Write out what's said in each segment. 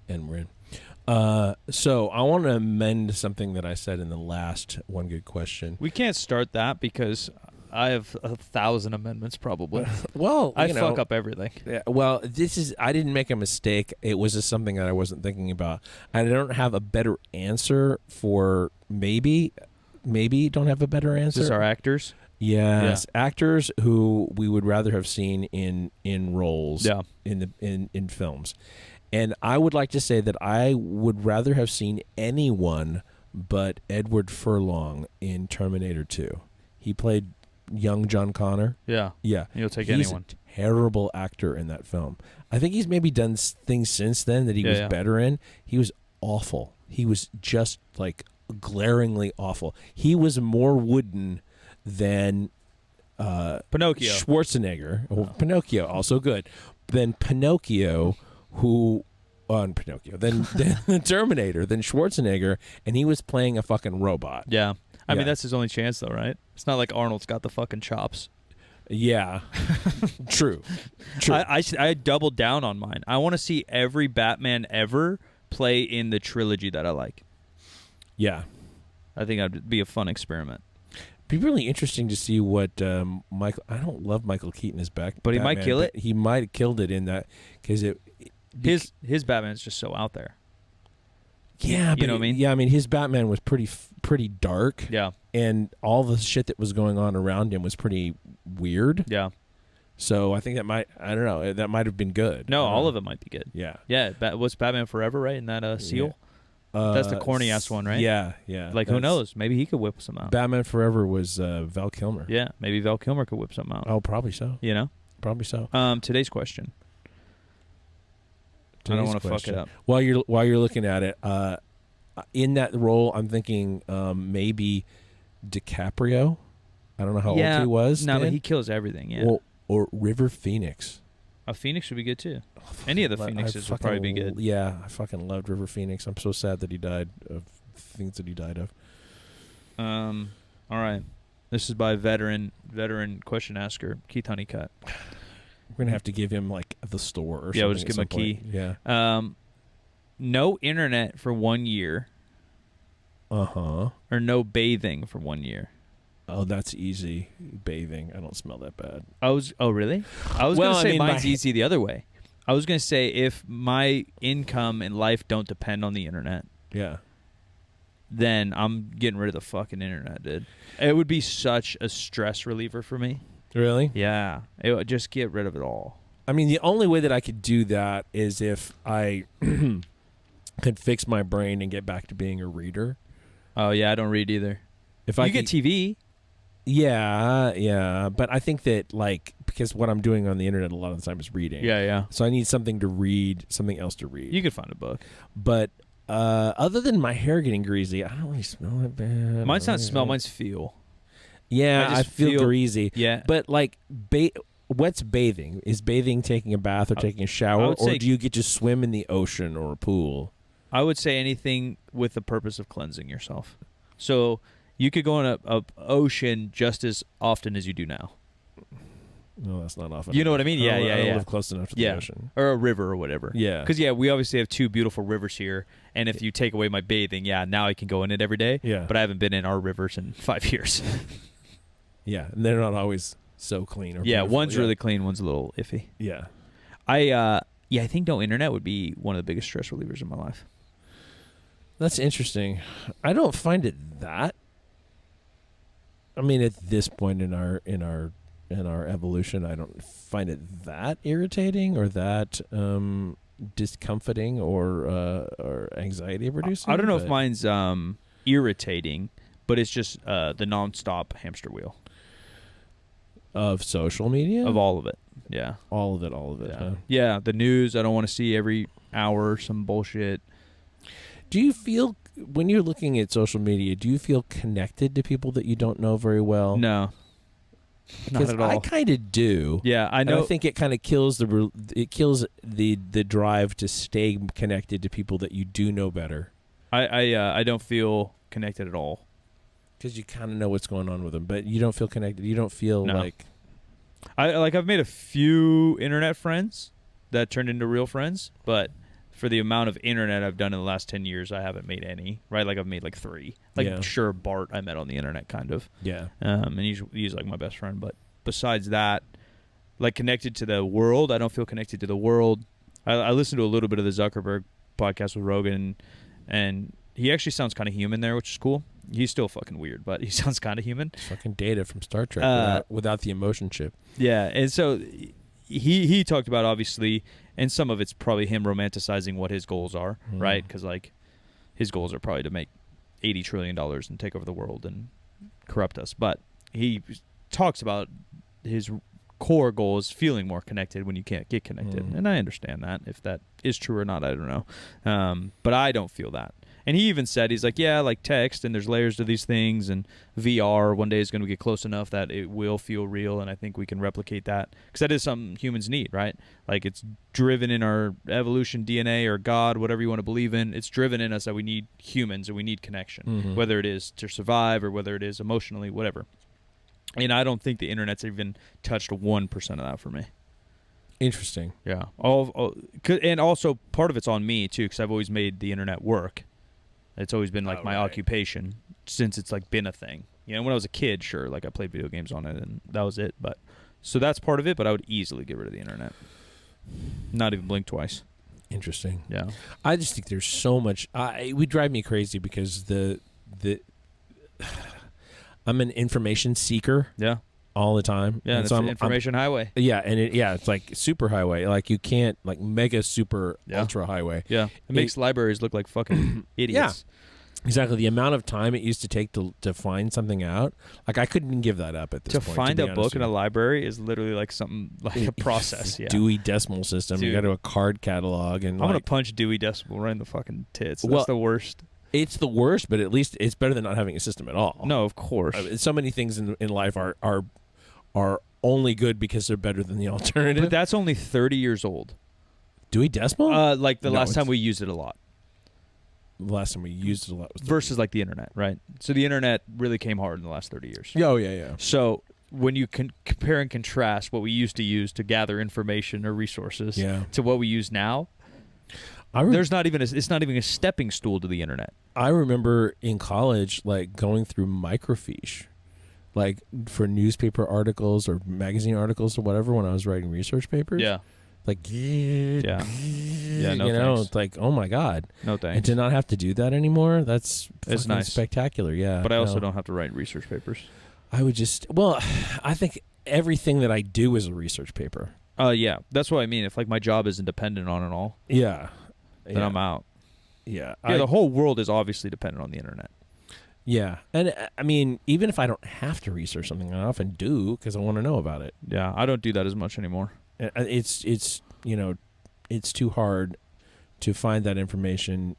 And we're in. So I want to amend something that I said in the last One Good Question. We can't start that because I have 1,000 amendments probably. Well, I fuck up everything. Yeah, well, I didn't make a mistake. It was just something that I wasn't thinking about. I don't have a better answer for maybe don't have a better answer. Is this our actors? Yes, yeah. Actors who we would rather have seen in roles in films. And I would like to say that I would rather have seen anyone but Edward Furlong in Terminator 2. He played young John Connor. Yeah. Yeah. You'll take he's anyone. A terrible actor in that film. I think he's maybe done things since then that he was better in. He was awful. He was just like glaringly awful. He was more wooden than Pinocchio. Schwarzenegger. Oh. Pinocchio, also good. Than Pinocchio, then the Terminator, then Schwarzenegger, and he was playing a fucking robot. Yeah. I mean, that's his only chance, though, right? It's not like Arnold's got the fucking chops. Yeah. True. I doubled down on mine. I want to see every Batman ever play in the trilogy that I like. Yeah. I think that'd be a fun experiment. Be really interesting to see what Michael. I don't love Michael Keaton as back, but he might kill it. He might have killed it in that because his Batman's just so out there. Yeah, you know what I mean. Yeah, I mean his Batman was pretty dark. Yeah, and all the shit that was going on around him was pretty weird. Yeah. So I think that might that might have been good. No, all of it might be good. Yeah. Yeah. What's Batman Forever, right? In that seal. Yeah. That's the corny ass one, right? Yeah. Like, who knows? Maybe he could whip some out. Batman Forever was Val Kilmer. Yeah, maybe Val Kilmer could whip something out. Oh, probably so. You know? Probably so. Today's question. I don't want to fuck it up. While you're looking at it, in that role, I'm thinking maybe DiCaprio. I don't know how old he was. No, but he kills everything, yeah. Well, or River Phoenix. A Phoenix would be good too. Any of the Phoenixes would probably be good. Yeah, I fucking loved River Phoenix. I'm so sad that he died of things that he died of. All right. This is by veteran question asker, Keith Honeycutt. We're going to have to give him like the store or something. Yeah, we'll just give him a key. Yeah. No internet for 1 year. Uh-huh. Or no bathing for 1 year. Oh, that's easy. Bathing. I don't smell that bad. Oh, really? I was going to say mine's easy the other way. I was going to say if my income and life don't depend on the internet. Yeah. Then I'm getting rid of the fucking internet, dude. It would be such a stress reliever for me. Really? Yeah. It would just get rid of it all. I mean, the only way that I could do that is if I could fix my brain and get back to being a reader. Oh, yeah, I don't read either. If you get TV. Yeah, but I think that, like, because what I'm doing on the internet a lot of the time is reading. Yeah. So I need something to read, something else to read. You could find a book. But other than my hair getting greasy, I don't really smell it bad. Mine's not smell, mine's feel. Yeah, I feel greasy. Yeah. But, like, what's bathing? Is bathing taking a bath or taking a shower? Or do you get to swim in the ocean or a pool? I would say anything with the purpose of cleansing yourself. So you could go in a ocean just as often as you do now. No, that's not often. You know what I mean? Yeah. I don't live close enough to the ocean. Or a river or whatever. Yeah. Because, we obviously have two beautiful rivers here. And if you take away my bathing, now I can go in it every day. Yeah. But I haven't been in our rivers in 5 years. Yeah. And they're not always so clean. Or beautiful. One's really clean, one's a little iffy. Yeah. I think no internet would be one of the biggest stress relievers in my life. That's interesting. I don't find it that. I mean, at this point in our evolution, I don't find it that irritating or that discomforting or anxiety producing. I don't know if mine's irritating, but it's just the nonstop hamster wheel of social media, of all of it. Yeah, all of it. Yeah, huh? Yeah. The news. I don't want to see every hour some bullshit. Do you feel, when you're looking at social media, do you feel connected to people that you don't know very well? No. Not at all. I kind of do. Yeah, I know. And I think it kind of kills the drive to stay connected to people that you do know better. I don't feel connected at all. Because you kind of know what's going on with them, but you don't feel connected. You don't feel like... I've made a few internet friends that turned into real friends, but for the amount of internet I've done in the last 10 years, I haven't made any, right? Like I've made like 3. Like sure, Bart I met on the internet kind of. Yeah. And he's like my best friend, but besides that, like connected to the world, I don't feel connected to the world. I listened to a little bit of the Zuckerberg podcast with Rogan, and he actually sounds kind of human there, which is cool. He's still fucking weird, but he sounds kind of human. It's fucking Data from Star Trek without the emotion chip. Yeah, and so he talked about, obviously, and some of it's probably him romanticizing what his goals are, right? Because like his goals are probably to make $80 trillion and take over the world and corrupt us. But he talks about his core goal is feeling more connected when you can't get connected. And I understand that. If that is true or not, I don't know. But I don't feel that. And he even said, he's like, yeah, like text, and there's layers to these things, and VR one day is going to get close enough that it will feel real, and I think we can replicate that. Because that is something humans need, right? Like it's driven in our evolution, DNA, or God, whatever you want to believe in. It's driven in us that we need humans and we need connection, whether it is to survive or whether it is emotionally, whatever. And I don't think the internet's even touched 1% of that for me. Interesting. Yeah. And also part of it's on me, too, because I've always made the internet work. It's always been like my occupation since it's like been a thing. You know, when I was a kid, sure, like I played video games on it and that was it. But so that's part of it, but I would easily get rid of the internet. Not even blink twice. Interesting. Yeah. I just think there's so much it would drive me crazy because I'm an information seeker. Yeah. All the time. Yeah, and it's so an information highway. Yeah, and it's like super highway. Like you can't like mega super ultra highway. Yeah. It makes libraries look like fucking idiots. Yeah. Exactly. The amount of time it used to take to find something out, like I couldn't give that up at this point. To find a book in a library is literally like something like a process. Yeah. Dewey Decimal System. Dude. You got to a card catalog, and I'm gonna punch Dewey Decimal right in the fucking tits. That's the worst. It's the worst, but at least it's better than not having a system at all. No, of course. So many things in life are only good because they're better than the alternative. But that's only 30 years old. Dewey Decimal? Like the last time we used it a lot. The last time we used it a lot was versus like the internet, right? So the internet really came hard in the last 30 years. Oh, yeah. So when you can compare and contrast what we used to use to gather information or resources to what we use now, it's not even a stepping stool to the internet. I remember in college, like going through microfiche, like for newspaper articles or magazine articles or whatever when I was writing research papers. Yeah. Like, no you know, thanks. It's like, oh my God. No thanks. And to not have to do that anymore, it's nice. Spectacular, yeah. But I also don't have to write research papers. I think everything that I do is a research paper. Yeah. That's what I mean. If like my job isn't dependent on it all. Yeah. Then I'm out. Yeah. The whole world is obviously dependent on the internet. Yeah. And I mean, even if I don't have to research something, I often do because I want to know about it. Yeah. I don't do that as much anymore. It's it's too hard to find that information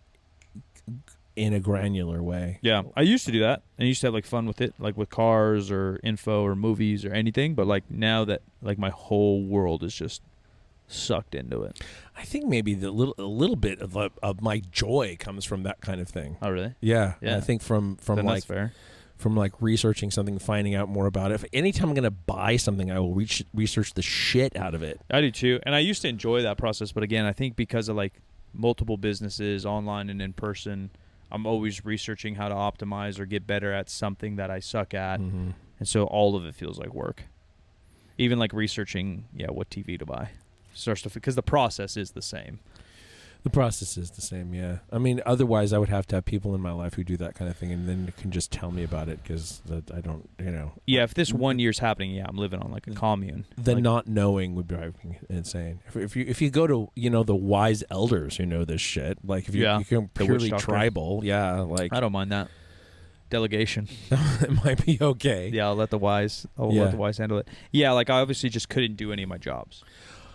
in a granular way. Yeah. I used to do that. I used to have like fun with it, like with cars or info or movies or anything. But like now that like my whole world is just sucked into it. I think maybe a little bit of my joy comes from that kind of thing. Oh, really? Yeah. I think from then like that's fair. From like researching something, finding out more about it. Anytime I'm going to buy something, I will research the shit out of it. I do too. And I used to enjoy that process. But again, I think because of like multiple businesses, online and in person, I'm always researching how to optimize or get better at something that I suck at. Mm-hmm. And so all of it feels like work. Even like researching, what TV to buy. Starts to, because the process is the same. The process is the same, yeah. I mean, otherwise I would have to have people in my life who do that kind of thing and then can just tell me about it because I don't, Yeah, if this 1 year's happening, I'm living on like a commune. The like, not knowing would drive me insane. If you go to, the wise elders who know this shit, like if you become purely tribal, like. I don't mind that. Delegation. It might be okay. Yeah, I'll let the wise handle it. Yeah, like I obviously just couldn't do any of my jobs.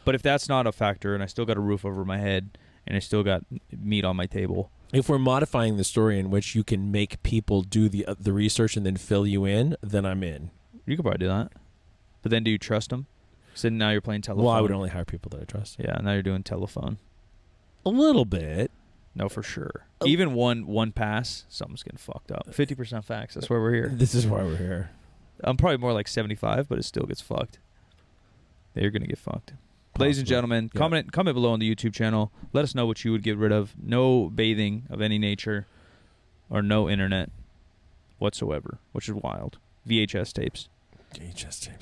But if that's not a factor and I still got a roof over my head and I still got meat on my table. If we're modifying the story in which you can make people do the research and then fill you in, then I'm in. You could probably do that. But then do you trust them? So now you're playing telephone. Well, I would only hire people that I trust. Yeah, now you're doing telephone. A little bit. No, for sure. Even one pass, something's getting fucked up. 50% facts. That's why we're here. This is why we're here. I'm probably more like 75, but it still gets fucked. You're going to get fucked. Ladies and gentlemen, comment below on the YouTube channel. Let us know what you would get rid of. No bathing of any nature or no internet whatsoever, which is wild. VHS tapes.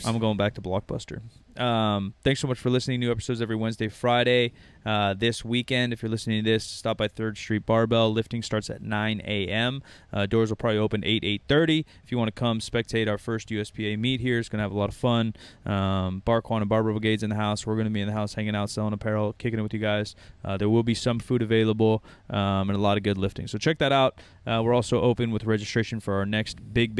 I'm going back to Blockbuster. Thanks so much for listening. New episodes every Wednesday, Friday. This weekend, if you're listening to this, stop by 3rd Street Barbell. Lifting starts at 9 a.m. Doors will probably open 8:30. If you want to come spectate our first USPA meet here, it's going to have a lot of fun. Barquan and Barbara Brigade's in the house. We're going to be in the house hanging out, selling apparel, kicking it with you guys. There will be some food available and a lot of good lifting. So check that out. We're also open with registration for our next big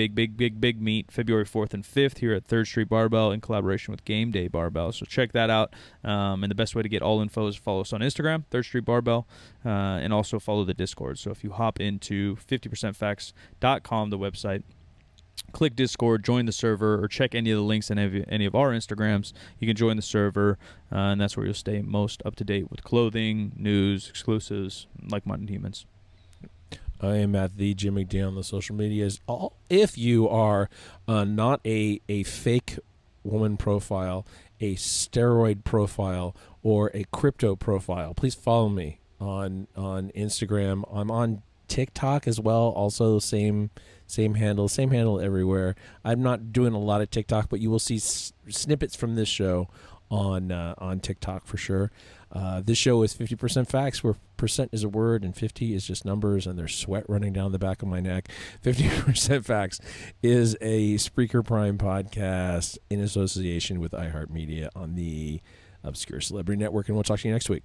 meet, February 4th and 5th here at 3rd Street Barbell in collaboration with Game Day Barbell. So check that out. And the best way to get all info is follow us on Instagram, 3rd Street Barbell, and also follow the Discord. So if you hop into 50percentfacts.com, the website, click Discord, join the server, or check any of the links in any of our Instagrams, you can join the server, and that's where you'll stay most up to date with clothing, news, exclusives, like-minded humans. I am at the Jim McDonald on the social medias. If you are not a fake woman profile, a steroid profile, or a crypto profile, please follow me on Instagram. I'm on TikTok as well, also same handle everywhere. I'm not doing a lot of TikTok, but you will see snippets from this show on TikTok for sure. This show is 50% facts, where percent is a word and 50 is just numbers, and there's sweat running down the back of my neck. 50% Facts is a Spreaker Prime podcast in association with iHeartMedia on the Obscure Celebrity Network, and we'll talk to you next week.